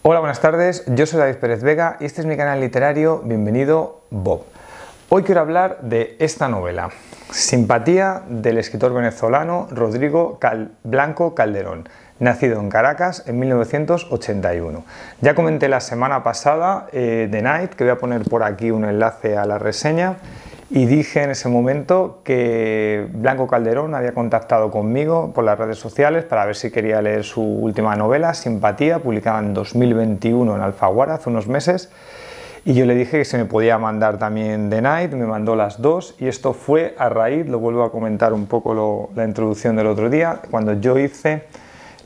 Hola, buenas tardes, yo soy David Pérez Vega y este es mi canal literario Bienvenido Bob. Hoy quiero hablar de esta novela, Simpatía, del escritor venezolano Rodrigo Blanco Calderón, nacido en Caracas en 1981. Ya comenté la semana pasada The Night, que voy a poner por aquí un enlace a la reseña, y dije en ese momento que Blanco Calderón había contactado conmigo por las redes sociales para ver si quería leer su última novela, Simpatía, publicada en 2021 en Alfaguara, hace unos meses, y yo le dije que se me podía mandar también The Night, me mandó las dos, y esto fue a raíz, lo vuelvo a comentar un poco la introducción del otro día, cuando yo hice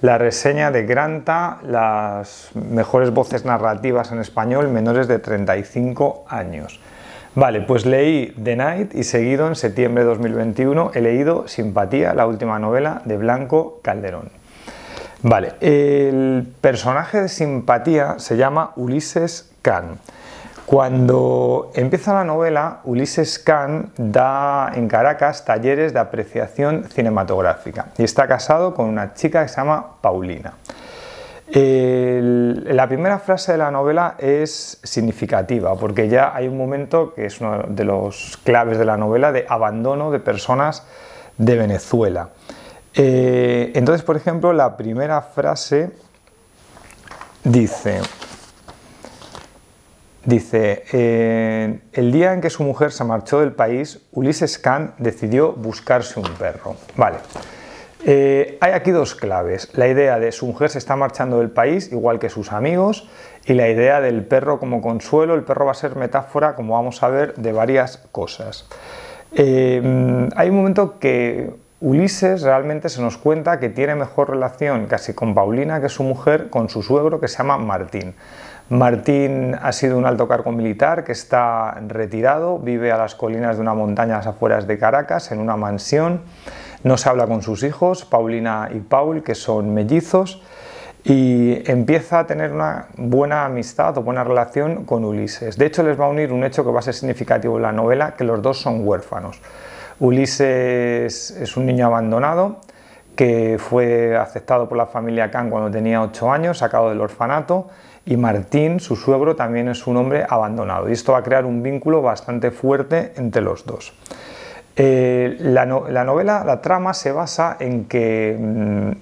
la reseña de Granta, las mejores voces narrativas en español menores de 35 años. Vale, pues leí The Night y seguido en septiembre de 2021 he leído Simpatía, la última novela de Blanco Calderón. Vale, el personaje de Simpatía se llama Ulises Can. Cuando empieza la novela, Ulises Can da en Caracas talleres de apreciación cinematográfica y está casado con una chica que se llama Paulina. La primera frase de la novela es significativa porque ya hay un momento que es uno de los claves de la novela de abandono de personas de Venezuela. Entonces, por ejemplo, la primera frase dice el día en que su mujer se marchó del país, Ulises Can decidió buscarse un perro. Vale. Hay aquí dos claves, la idea de su mujer se está marchando del país, igual que sus amigos, y la idea del perro como consuelo. El perro va a ser metáfora, como vamos a ver, de varias cosas. Hay un momento que Ulises realmente se nos cuenta que tiene mejor relación casi con Paulina, que es su mujer, con su suegro, que se llama Martín. Martín ha sido un alto cargo militar que está retirado, vive a las colinas de una montaña a las afueras de Caracas, en una mansión. No se habla con sus hijos, Paulina y Paul, que son mellizos, y empieza a tener una buena amistad o buena relación con Ulises. De hecho, les va a unir un hecho que va a ser significativo en la novela, que los dos son huérfanos. Ulises es un niño abandonado que fue aceptado por la familia Can cuando tenía 8 años, sacado del orfanato, y Martín, su suegro, también es un hombre abandonado. Y esto va a crear un vínculo bastante fuerte entre los dos. La novela, la trama se basa en que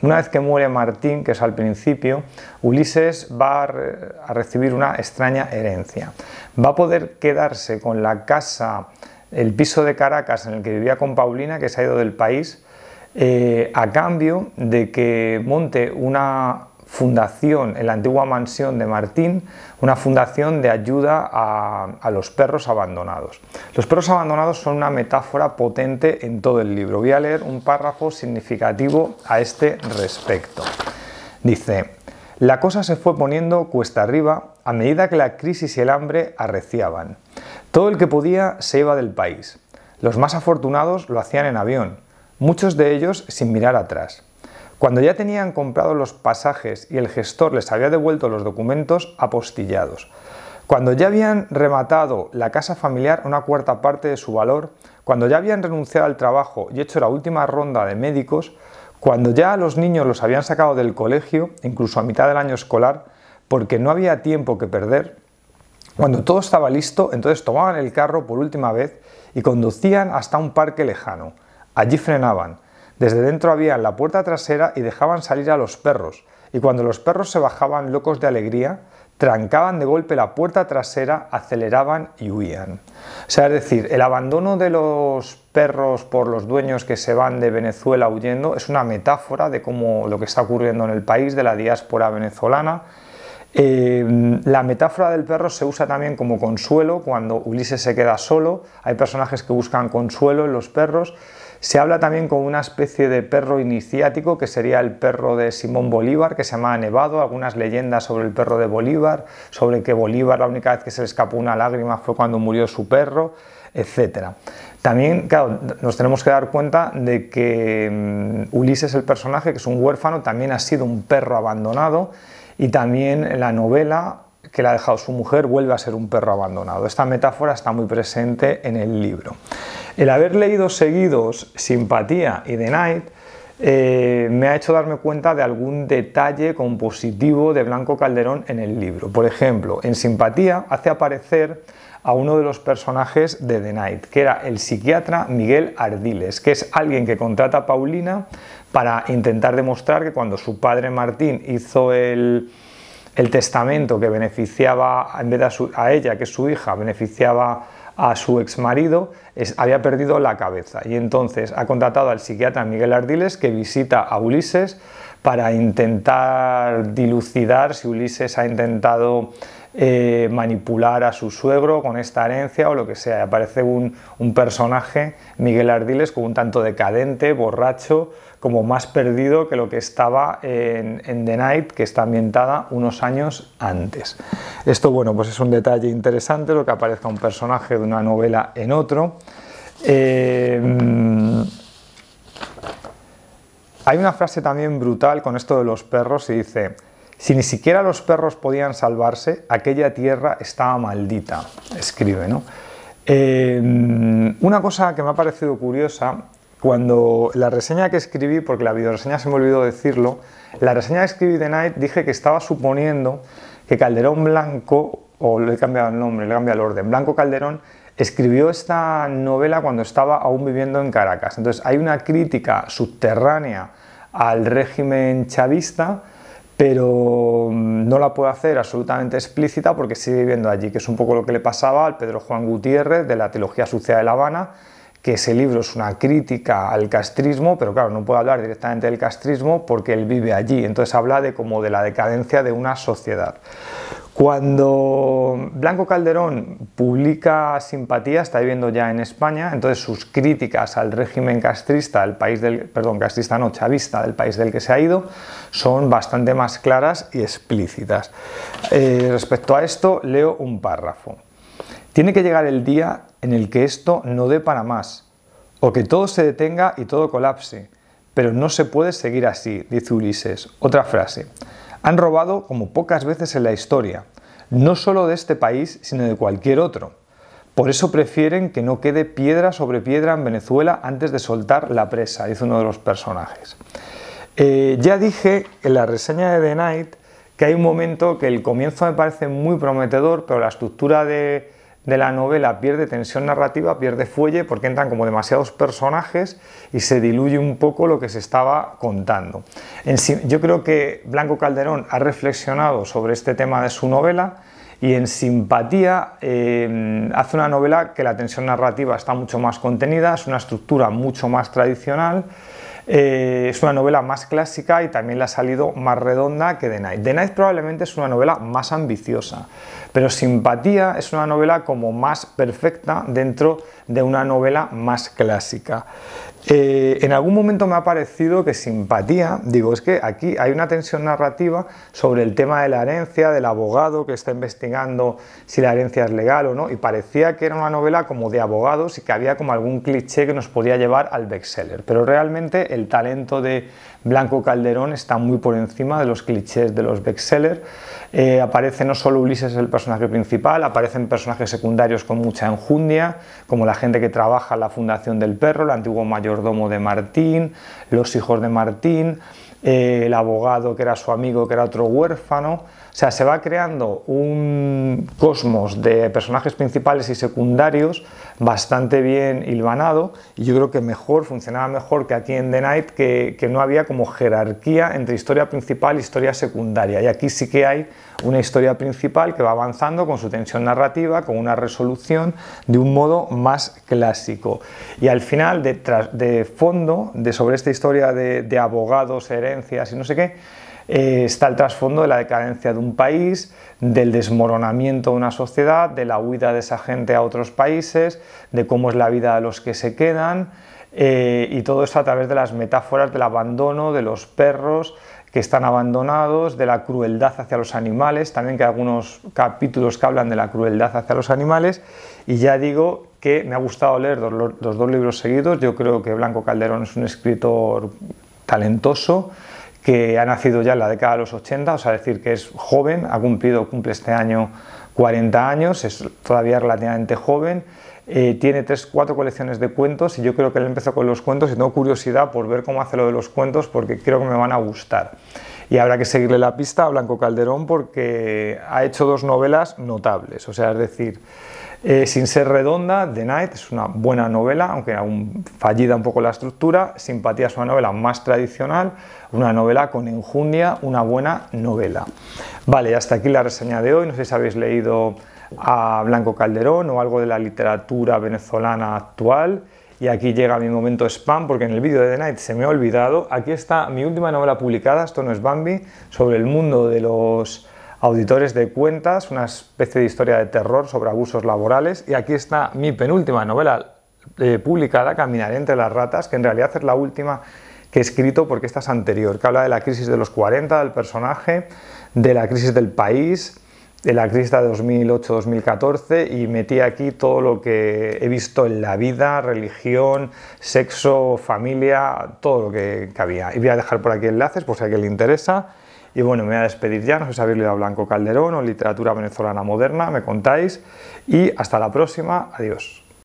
una vez que muere Martín, que es al principio, Ulises va a recibir una extraña herencia. Va a poder quedarse con la casa, el piso de Caracas en el que vivía con Paulina, que se ha ido del país, a cambio de que monte una fundación en la antigua mansión de Martín, una fundación de ayuda a los perros abandonados. Los perros abandonados son una metáfora potente en todo el libro. Voy a leer un párrafo significativo a este respecto. Dice: la cosa se fue poniendo cuesta arriba a medida que la crisis y el hambre arreciaban. Todo el que podía se iba del país. Los más afortunados lo hacían en avión, muchos de ellos sin mirar atrás. Cuando ya tenían comprados los pasajes y el gestor les había devuelto los documentos apostillados, cuando ya habían rematado la casa familiar una cuarta parte de su valor, cuando ya habían renunciado al trabajo y hecho la última ronda de médicos, cuando ya a los niños los habían sacado del colegio, incluso a mitad del año escolar, porque no había tiempo que perder, cuando todo estaba listo, entonces tomaban el carro por última vez y conducían hasta un parque lejano. Allí frenaban. Desde dentro abrían la puerta trasera y dejaban salir a los perros, y cuando los perros se bajaban locos de alegría, trancaban de golpe la puerta trasera, aceleraban y huían. O sea, es decir, el abandono de los perros por los dueños que se van de Venezuela huyendo es una metáfora de cómo lo que está ocurriendo en el país, de la diáspora venezolana. La metáfora del perro se usa también como consuelo cuando Ulises se queda solo. Hay personajes que buscan consuelo en los perros. Se habla también con una especie de perro iniciático que sería el perro de Simón Bolívar, que se llama Nevado. Algunas leyendas sobre el perro de Bolívar, sobre que Bolívar la única vez que se le escapó una lágrima fue cuando murió su perro, etc. También, claro, nos tenemos que dar cuenta de que Ulises, el personaje, que es un huérfano, también ha sido un perro abandonado, y también en la novela que le ha dejado su mujer vuelve a ser un perro abandonado. Esta metáfora está muy presente en el libro. El haber leído seguidos Simpatía y The Night me ha hecho darme cuenta de algún detalle compositivo de Blanco Calderón en el libro. Por ejemplo, en Simpatía hace aparecer a uno de los personajes de The Night, que era el psiquiatra Miguel Ardiles, que es alguien que contrata a Paulina para intentar demostrar que cuando su padre Martín hizo el testamento que beneficiaba, en vez de a ella, que es su hija, beneficiaba a su exmarido, había perdido la cabeza, y entonces ha contratado al psiquiatra Miguel Ardiles, que visita a Ulises para intentar dilucidar si Ulises ha intentado manipular a su suegro con esta herencia o lo que sea. Aparece un personaje, Miguel Ardiles, como un tanto decadente, borracho, como más perdido que lo que estaba en The Night, que está ambientada unos años antes. Esto, bueno, pues es un detalle interesante, lo que aparezca un personaje de una novela en otro. Hay una frase también brutal con esto de los perros y dice: si ni siquiera los perros podían salvarse, aquella tierra estaba maldita, escribe, ¿no? Una cosa que me ha parecido curiosa, cuando la reseña que escribí, porque la videoreseña se me olvidó decirlo, la reseña que escribí de Night dije que estaba suponiendo que Calderón Blanco, o le he cambiado el nombre, le he cambiado el orden, Blanco Calderón escribió esta novela cuando estaba aún viviendo en Caracas. Entonces hay una crítica subterránea al régimen chavista, pero no la puedo hacer absolutamente explícita porque sigue viviendo allí, que es un poco lo que le pasaba al Pedro Juan Gutiérrez de la trilogía Sucia de La Habana, que ese libro es una crítica al castrismo, pero claro, no puedo hablar directamente del castrismo porque él vive allí, entonces habla de como de la decadencia de una sociedad. Cuando Blanco Calderón publica Simpatía, está viviendo ya en España, entonces sus críticas al régimen castrista, castrista no, chavista, del país del que se ha ido, son bastante más claras y explícitas. Respecto a esto, leo un párrafo. Tiene que llegar el día en el que esto no dé para más, o que todo se detenga y todo colapse, pero no se puede seguir así, dice Ulises. Otra frase. Han robado como pocas veces en la historia, no solo de este país, sino de cualquier otro. Por eso prefieren que no quede piedra sobre piedra en Venezuela antes de soltar la presa, dice uno de los personajes. Ya dije en la reseña de The Night que hay un momento que el comienzo me parece muy prometedor, pero la estructura de la novela pierde tensión narrativa, pierde fuelle, porque entran como demasiados personajes y se diluye un poco lo que se estaba contando. Yo creo que Blanco Calderón ha reflexionado sobre este tema de su novela, y en Simpatía hace una novela que la tensión narrativa está mucho más contenida, es una estructura mucho más tradicional. Es una novela más clásica y también le ha salido más redonda que The Night. The Night probablemente es una novela más ambiciosa, pero Simpatía es una novela como más perfecta dentro de una novela más clásica. En algún momento me ha parecido que Simpatía, digo, es que aquí hay una tensión narrativa sobre el tema de la herencia, del abogado que está investigando si la herencia es legal o no, y parecía que era una novela como de abogados y que había como algún cliché que nos podía llevar al bestseller, pero realmente el talento de Blanco Calderón está muy por encima de los clichés de los bestsellers. Aparece no solo Ulises, el personaje principal, aparecen personajes secundarios con mucha enjundia, como la gente que trabaja en la Fundación del Perro, el antiguo mayordomo de Martín, los hijos de Martín, el abogado que era su amigo, que era otro huérfano. O sea, se va creando un cosmos de personajes principales y secundarios bastante bien hilvanado, y yo creo que funcionaba mejor que aquí en The Night, que no había como jerarquía entre historia principal y historia secundaria, y aquí sí que hay una historia principal que va avanzando con su tensión narrativa, con una resolución de un modo más clásico, y al final, de fondo, sobre esta historia de abogados, herencias y no sé qué, está el trasfondo de la decadencia de un país, del desmoronamiento de una sociedad, de la huida de esa gente a otros países, de cómo es la vida de los que se quedan, y todo eso a través de las metáforas del abandono, de los perros que están abandonados, de la crueldad hacia los animales, también que hay algunos capítulos que hablan de la crueldad hacia los animales, y ya digo que me ha gustado leer los dos libros seguidos. Yo creo que Blanco Calderón es un escritor talentoso, que ha nacido ya en la década de los 80, o sea, decir que es joven, cumple este año 40 años, es todavía relativamente joven. Tiene 4 colecciones de cuentos y yo creo que él empezó con los cuentos y tengo curiosidad por ver cómo hace lo de los cuentos porque creo que me van a gustar. Y habrá que seguirle la pista a Blanco Calderón porque ha hecho 2 novelas notables, o sea, es decir, Sin ser redonda, The Night es una buena novela, aunque aún fallida un poco la estructura. Simpatía es una novela más tradicional, una novela con enjundia, una buena novela. Vale, y hasta aquí la reseña de hoy. No sé si habéis leído a Blanco Calderón o algo de la literatura venezolana actual. Y aquí llega mi momento spam, porque en el vídeo de The Night se me ha olvidado. Aquí está mi última novela publicada, esto no es Bambi, sobre el mundo de los auditores de cuentas, una especie de historia de terror sobre abusos laborales. Y aquí está mi penúltima novela publicada, Caminaré entre las ratas, que en realidad es la última que he escrito porque esta es anterior, que habla de la crisis de los 40 del personaje, de la crisis del país, de la crisis de 2008-2014, y metí aquí todo lo que he visto en la vida, religión, sexo, familia, todo lo que cabía. Y voy a dejar por aquí enlaces por si a alguien le interesa. Y bueno, me voy a despedir ya, no sé si habéis leído a Blanco Calderón o literatura venezolana moderna, me contáis, y hasta la próxima, adiós.